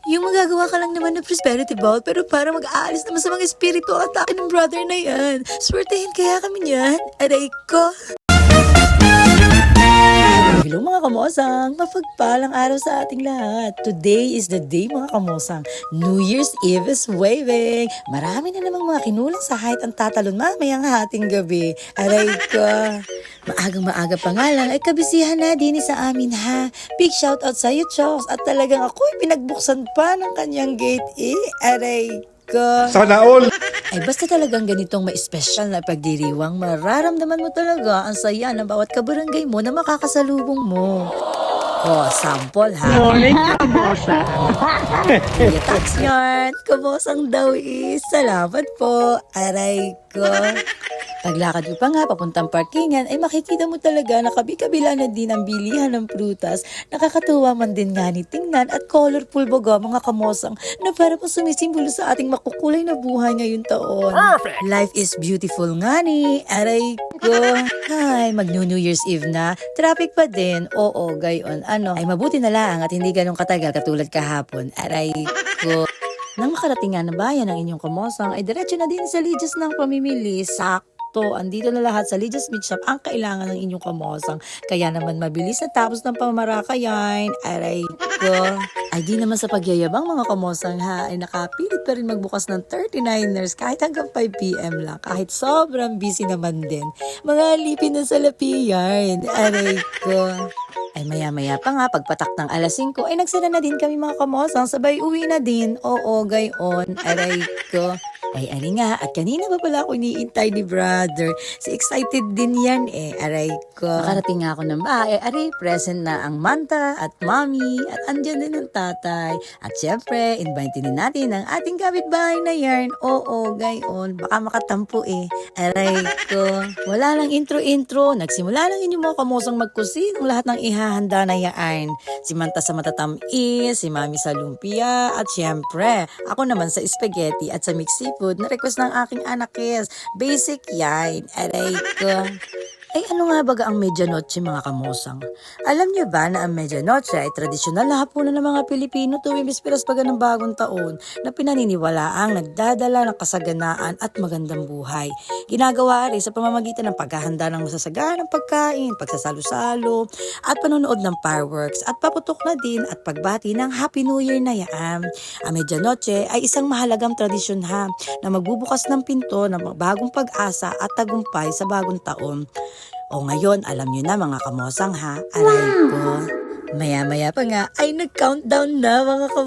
Yung magagawa ka lang naman ng prosperity ball, pero para mag-aalis naman sa mga espiritu ang atake ng brother na yan. Swertehin kaya kami niyan. Aray ko. Hello mga kamosang! Mapagpalang araw sa ating lahat. Today is the day mga kamosang. New Year's Eve is waving. Marami na namang mga kinulang sa height ang tatalon mamayang hating gabi. Aray ko. Maagang maaga pa nga lang ay kabisihan na din sa amin ha. Big shoutout sa iyo, Chokes. At talagang ako'y pinagbuksan pa ng kanyang gate Aray ko. Sana all! Ay basta talagang ganitong may special na pagdiriwang, mararamdaman mo talaga ang saya ng bawat kabarangay mo na makakasalubong mo. Oh, sample ha. Morning, kamosa. Tax yarn. Kabosang daw salamat po. Aray ko. Paglakad ko pa nga papuntang parkingan ay makikita mo talaga na kabi-kabila na din ang bilihan ng prutas. Nakakatuwa man din nga ni tingnan at colorful baga mga kamosang na para pang sumisimbolo sa ating makukulay na buhay ngayong taon. Perfect! Life is beautiful nga ni. Aray ko. Ay, mag-New Year's Eve na. Traffic pa din. Oo, gayon. Ay mabuti na lang at hindi ganun katagal katulad kahapon. Aray ko. Nang makarating nga na bayan ng inyong kamosang ay diretso na din sa Lidias ng pamimili. Sakto, andito na lahat sa Lidias Meat Shop ang kailangan ng inyong kamosang. Kaya naman mabilis na tapos ng pamarakayan. Aray ko. Ay di naman sa pagyayabang mga kamosang ha, ay nakapilit pa rin magbukas ng 39ers kahit hanggang 5 PM lang. Kahit sobrang busy naman din. Mga alipin na sa lapiyan. Aray ko. Ay maya-maya pa nga, pagpatak ng alas 5, ay nagsara na din kami mga kamosang, sabay uwi na din. Oo, gayon. Aray ko. Ay, ari nga, at kanina pa pala ako iniintay ni brother. Si excited din yan aray ko. Makarating nga ako ng bahay, ari, present na ang manta at mommy, at andyan din ang tatay. At syempre, invite din natin ang ating kapitbahay na yarn. Oo, gayon, baka makatampo Aray ko. Wala lang intro-intro, nagsimula lang inyong mga kamosang magkusin ang lahat ng ihahanda na yarn. Si Manta sa matatamis, si Mami sa lumpia, at syempre, ako naman sa spaghetti at sa mixed seafood na request ng aking anak Kes. Basic yan. Aray ko. Ay ano nga baga ang medianoche mga kamosang? Alam niyo ba na ang medianoche ay tradisyonal na hapunan ng mga Pilipino tuwing bisperas pa ng bagong taon na pinaniniwalaang nagdadala ng kasaganaan at magandang buhay. Ginagawa rin sa pamamagitan ng paghahanda ng masasaganang pagkain, pagsasalo-salo, at panonood ng fireworks at paputok na din at pagbati ng Happy New Year na yan. Ang medianoche ay isang mahalagang tradisyon ha na magbubukas ng pinto ng bagong pag-asa at tagumpay sa bagong taon. O ngayon, alam nyo na mga kamosang ha, aray ko. Maya-maya pa nga ay nag-countdown na mga kamosang.